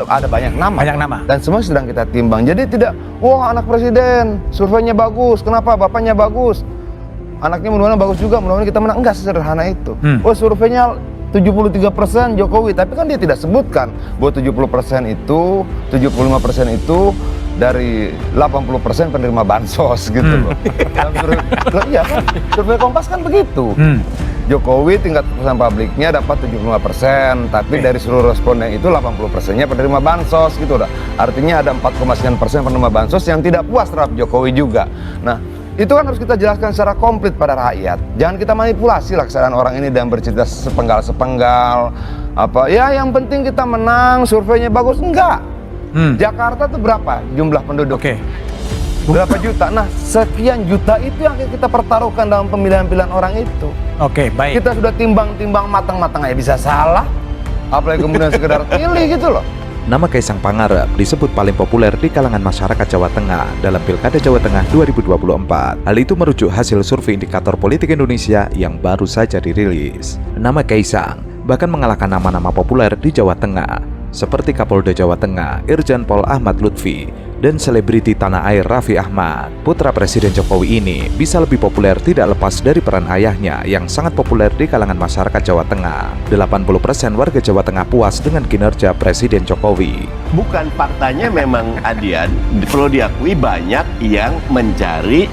ada banyak nama. Banyak nama. Dan semua sedang kita timbang. Jadi tidak, wah anak presiden, surveinya bagus, kenapa bapaknya bagus? Anaknya mudah-mudahan bagus juga, mudah-mudahan kita menang. Enggak sesederhana itu. Oh surveinya 73% Jokowi, tapi kan dia tidak sebutkan bahwa 70% itu, 75% itu dari 80% penerima bansos gitu loh. Iya kan, survei Kompas kan begitu. Jokowi tingkat kepuasan publiknya dapat 75%, tapi dari seluruh responden itu 80%-nya penerima bansos gitu loh. Artinya ada 4,9% penerima bansos yang tidak puas terhadap Jokowi juga. Nah, itu kan harus kita jelaskan secara komplit pada rakyat. Jangan kita manipulasi lah kesadaran orang ini dan bercerita sepenggal-sepenggal. Apa ya yang penting kita menang, surveinya bagus. Enggak. Jakarta tuh berapa jumlah penduduk? Berapa juta? Nah, sekian juta itu yang kita pertaruhkan dalam pemilihan-pilihan orang itu. Baik. Kita sudah timbang-timbang matang-matang aja bisa salah. Apalagi kemudian sekedar pilih gitu loh. Nama Kaisang Pangarep disebut paling populer di kalangan masyarakat Jawa Tengah dalam Pilkada Jawa Tengah 2024. Hal itu merujuk hasil survei Indikator Politik Indonesia yang baru saja dirilis. Nama Kaisang bahkan mengalahkan nama-nama populer di Jawa Tengah, seperti Kapolda Jawa Tengah Irjen Pol Ahmad Lutfi dan selebriti tanah air Raffi Ahmad. Putra Presiden Jokowi ini bisa lebih populer tidak lepas dari peran ayahnya yang sangat populer di kalangan masyarakat Jawa Tengah. 80% warga Jawa Tengah puas dengan kinerja Presiden Jokowi. Bukan partainya memang Adian, perlu diakui banyak yang mencari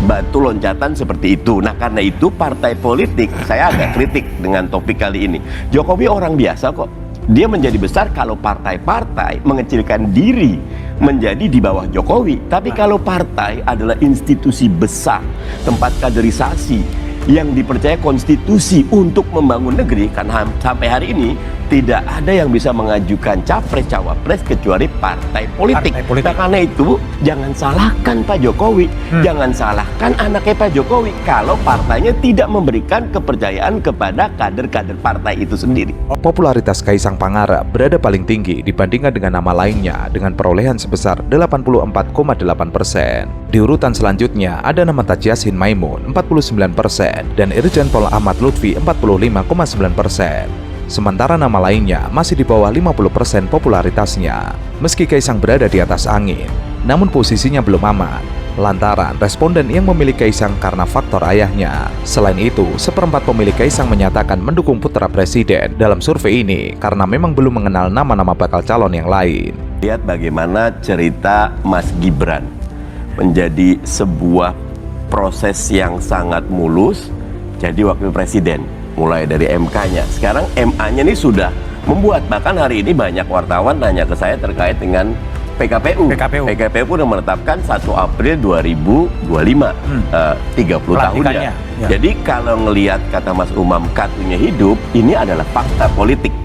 batu loncatan seperti itu. Nah karena itu partai politik, saya agak kritik dengan topik kali ini. Jokowi orang biasa kok. Dia menjadi besar kalau partai-partai mengecilkan diri menjadi di bawah Jokowi. Tapi kalau partai adalah institusi besar, tempat kaderisasi yang dipercaya konstitusi untuk membangun negeri, kan sampai hari ini tidak ada yang bisa mengajukan capres-cawapres kecuali partai politik. Nah, karena itu jangan salahkan Pak Jokowi, jangan salahkan anaknya Pak Jokowi kalau partainya tidak memberikan kepercayaan kepada kader-kader partai itu sendiri. Popularitas Kaisang Pangarep berada paling tinggi dibandingkan dengan nama lainnya dengan perolehan sebesar 84,8%. Di urutan selanjutnya ada nama Taj Yassin Maimun 49% dan Irjen Pol Ahmad Lutfi 45,9%. Sementara nama lainnya masih di bawah 50% popularitasnya. Meski Kaisang berada di atas angin, namun posisinya belum aman lantaran responden yang memilih Kaisang karena faktor ayahnya. Selain itu, seperempat pemilih Kaisang menyatakan mendukung putra presiden dalam survei ini karena memang belum mengenal nama-nama bakal calon yang lain. Lihat bagaimana cerita Mas Gibran menjadi sebuah proses yang sangat mulus jadi wakil presiden. Mulai dari MK-nya, sekarang MA-nya ini sudah membuat, bahkan hari ini banyak wartawan nanya ke saya terkait dengan PKPU. PKPU sudah menetapkan 1 April 2025, 30 tahunnya. Ya. Jadi kalau ngelihat kata Mas Umam kartunya hidup, ini adalah fakta politik.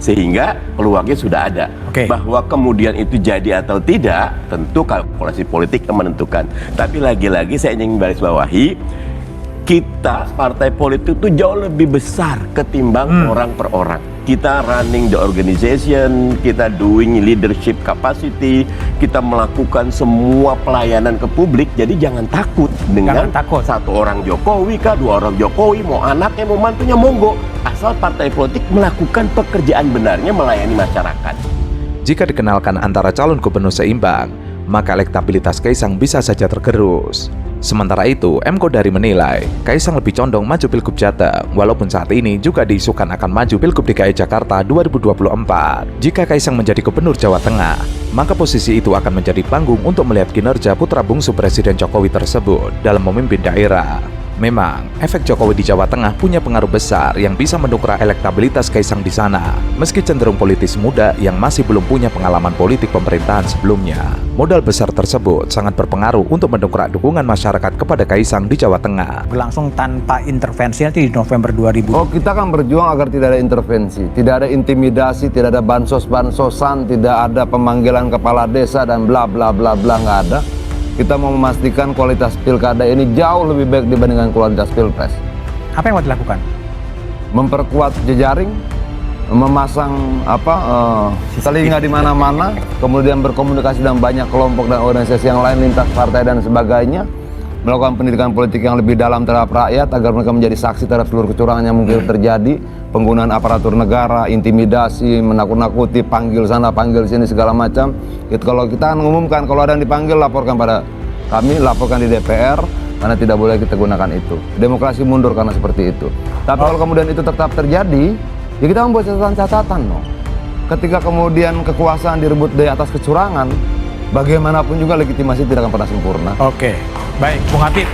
Sehingga peluangnya sudah ada. Bahwa kemudian itu jadi atau tidak, tentu kalkulasi politik yang menentukan. Tapi lagi-lagi saya ingin garis bawahi, kita partai politik itu jauh lebih besar ketimbang orang per orang. Kita running the organization, kita doing leadership capacity, kita melakukan semua pelayanan ke publik. Jadi jangan takut dengan satu orang Jokowi kah, 2 orang Jokowi, mau anaknya, mau mantunya, monggo. Asal partai politik melakukan pekerjaan benarnya melayani masyarakat. Jika dikenalkan antara calon gubernur seimbang, maka elektabilitas Kaisang bisa saja tergerus. Sementara itu, M. Kodari menilai Kaisang lebih condong maju Pilgub Jateng, walaupun saat ini juga diisukan akan maju Pilgub DKI Jakarta 2024. Jika Kaisang menjadi gubernur Jawa Tengah, maka posisi itu akan menjadi panggung untuk melihat kinerja putra bungsu Presiden Jokowi tersebut dalam memimpin daerah. Memang, efek Jokowi di Jawa Tengah punya pengaruh besar yang bisa mendongkrak elektabilitas Kaisang di sana, meski cenderung politis muda yang masih belum punya pengalaman politik pemerintahan sebelumnya. Modal besar tersebut sangat berpengaruh untuk mendongkrak dukungan masyarakat kepada Kaisang di Jawa Tengah. Berlangsung tanpa intervensi nanti di November 2000. Oh, kita kan berjuang agar tidak ada intervensi, tidak ada intimidasi, tidak ada bansos-bansosan, tidak ada pemanggilan kepala desa dan bla bla bla bla, nggak ada. Kita mau memastikan kualitas pilkada ini jauh lebih baik dibandingkan kualitas pilpres. Apa yang mau dilakukan? Memperkuat jejaring, memasang telinga di mana-mana, kemudian berkomunikasi dengan banyak kelompok dan organisasi yang lain lintas partai dan sebagainya. melakukan pendidikan politik yang lebih dalam terhadap rakyat agar mereka menjadi saksi terhadap seluruh kecurangan yang mungkin terjadi, penggunaan aparatur negara, intimidasi, menakut-nakuti, panggil sana, panggil sini segala macam. Itu kalau kita mengumumkan, kalau ada yang dipanggil laporkan pada kami, laporkan di DPR, karena tidak boleh kita gunakan itu. Demokrasi mundur karena seperti itu. Tapi kalau kemudian itu tetap terjadi, ya kita membuat catatan-catatan no. Ketika kemudian kekuasaan direbut dari atas kecurangan, bagaimanapun juga legitimasi tidak akan pernah sempurna. Oke, baik, Bung Habib.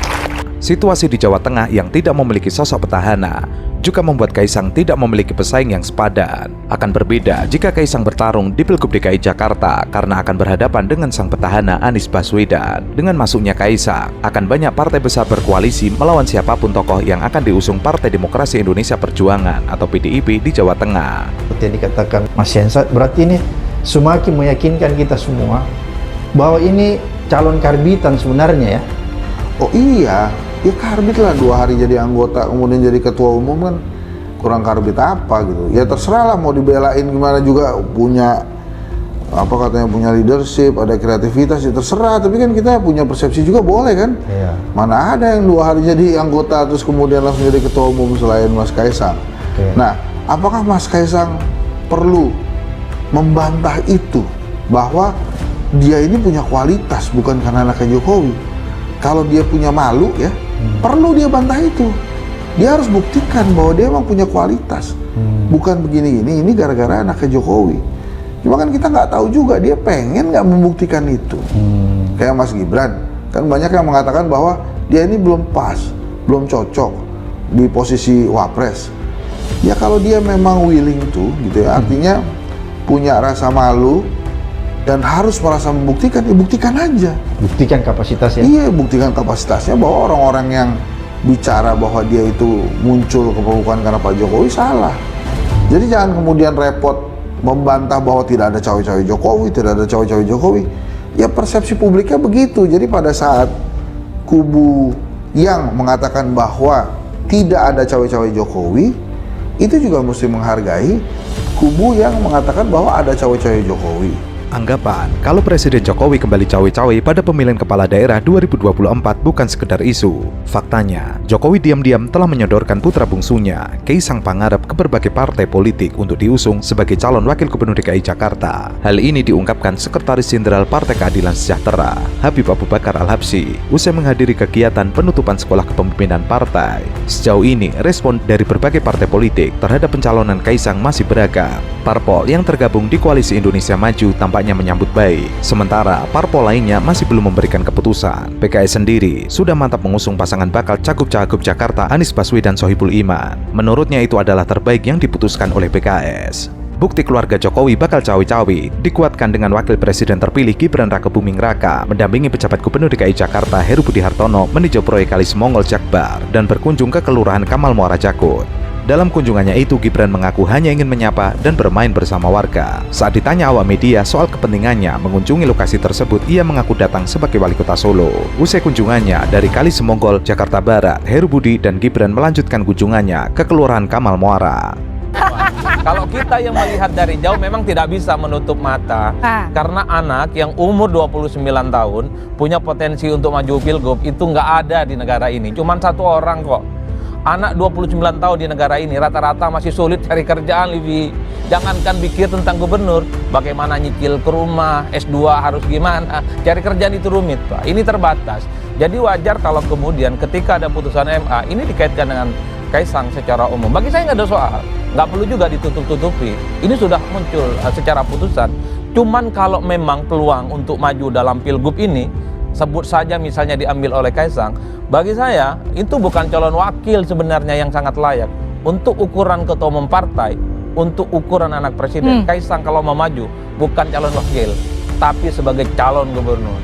Situasi di Jawa Tengah yang tidak memiliki sosok petahana juga membuat Kaisang tidak memiliki pesaing yang sepadan. Akan berbeda jika Kaisang bertarung di Pilgub DKI Jakarta karena akan berhadapan dengan sang petahana Anies Baswedan. Dengan masuknya Kaisang, akan banyak partai besar berkoalisi melawan siapapun tokoh yang akan diusung Partai Demokrasi Indonesia Perjuangan atau PDIP di Jawa Tengah. Seperti yang dikatakan Mas Hensat, berarti ini semakin meyakinkan kita semua bahwa ini calon karbitan sebenarnya ya. Oh iya, ya karbit lah 2 hari jadi anggota kemudian jadi ketua umum kan kurang karbit apa gitu. Ya terserah lah mau dibelain gimana juga, punya apa katanya punya leadership, ada kreativitas, ya terserah. Tapi kan kita punya persepsi juga boleh kan. Iya. Mana ada yang 2 hari jadi anggota terus kemudian langsung jadi ketua umum selain Mas Kaisang. Oke. Nah, apakah Mas Kaisang perlu membantah itu bahwa dia ini punya kualitas bukan karena anaknya Jokowi? Kalau dia punya malu ya, perlu dia bantah itu. Dia harus buktikan bahwa dia emang punya kualitas. Bukan begini-gini, ini gara-gara anaknya Jokowi. Cuma kan kita nggak tahu juga dia pengen nggak membuktikan itu. Kayak Mas Gibran, kan banyak yang mengatakan bahwa dia ini belum pas, belum cocok di posisi wapres. Ya kalau dia memang willing tuh, gitu ya, artinya punya rasa malu dan harus merasa membuktikan, ya buktikan aja. Buktikan kapasitasnya. Iya, buktikan kapasitasnya, bahwa orang-orang yang bicara bahwa dia itu muncul bukan karena Pak Jokowi salah. Jadi jangan kemudian repot membantah bahwa tidak ada cawe-cawe Jokowi, tidak ada cawe-cawe Jokowi. Ya persepsi publiknya begitu. Jadi pada saat kubu yang mengatakan bahwa tidak ada cawe-cawe Jokowi, itu juga mesti menghargai kubu yang mengatakan bahwa ada cawe-cawe Jokowi. Anggapan kalau Presiden Jokowi kembali cawe-cawe pada pemilihan kepala daerah 2024 bukan sekedar isu. Faktanya, Jokowi diam-diam telah menyodorkan putra bungsunya, Kaisang Pangarep, ke berbagai partai politik untuk diusung sebagai calon wakil gubernur DKI Jakarta. Hal ini diungkapkan Sekretaris Jenderal Partai Keadilan Sejahtera, Habib Abu Bakar Al-Habsyi, usai menghadiri kegiatan penutupan sekolah kepemimpinan partai. Sejauh ini, respon dari berbagai partai politik terhadap pencalonan Kaisang masih beragam. Parpol yang tergabung di Koalisi Indonesia Maju tampaknya menyambut baik, sementara parpol lainnya masih belum memberikan keputusan. PKS sendiri sudah mantap mengusung pasangan bakal Cagup-Cagup Jakarta Anies Baswedan Sohibul Iman. Menurutnya itu adalah terbaik yang diputuskan oleh PKS. Bukti keluarga Jokowi bakal cawe-cawe dikuatkan dengan Wakil Presiden terpilih Gibran Rakebuming Raka mendampingi pejabat Gubernur DKI Jakarta Heru Budi Hartono meninjau proyek Kali Semongol Jakbar dan berkunjung ke Kelurahan Kamal Muara Jakut. Dalam kunjungannya itu, Gibran mengaku hanya ingin menyapa dan bermain bersama warga. Saat ditanya awak media soal kepentingannya mengunjungi lokasi tersebut, ia mengaku datang sebagai wali kota Solo. Usai kunjungannya dari Kali Semongol, Jakarta Barat, Heru Budi dan Gibran melanjutkan kunjungannya ke Kelurahan Kamal Muara. Kalau kita yang melihat dari jauh memang tidak bisa menutup mata, karena anak yang umur 29 tahun punya potensi untuk maju pilgub itu nggak ada di negara ini. Cuman 1 orang kok. Anak 29 tahun di negara ini rata-rata masih sulit cari kerjaan, Livi. Jangankan pikir tentang gubernur, bagaimana nyicil ke rumah, S2 harus gimana, cari kerjaan itu rumit, Pak. Ini terbatas. Jadi wajar kalau kemudian ketika ada putusan MA, ini dikaitkan dengan Kaisang secara umum. Bagi saya nggak ada soal, nggak perlu juga ditutup-tutupi. Ini sudah muncul secara putusan. Cuman kalau memang peluang untuk maju dalam pilgub ini, sebut saja misalnya diambil oleh Kaisang, bagi saya itu bukan calon wakil sebenarnya yang sangat layak. Untuk ukuran ketua umum partai, untuk ukuran anak presiden, Kaisang kalau mau maju bukan calon wakil, tapi sebagai calon gubernur.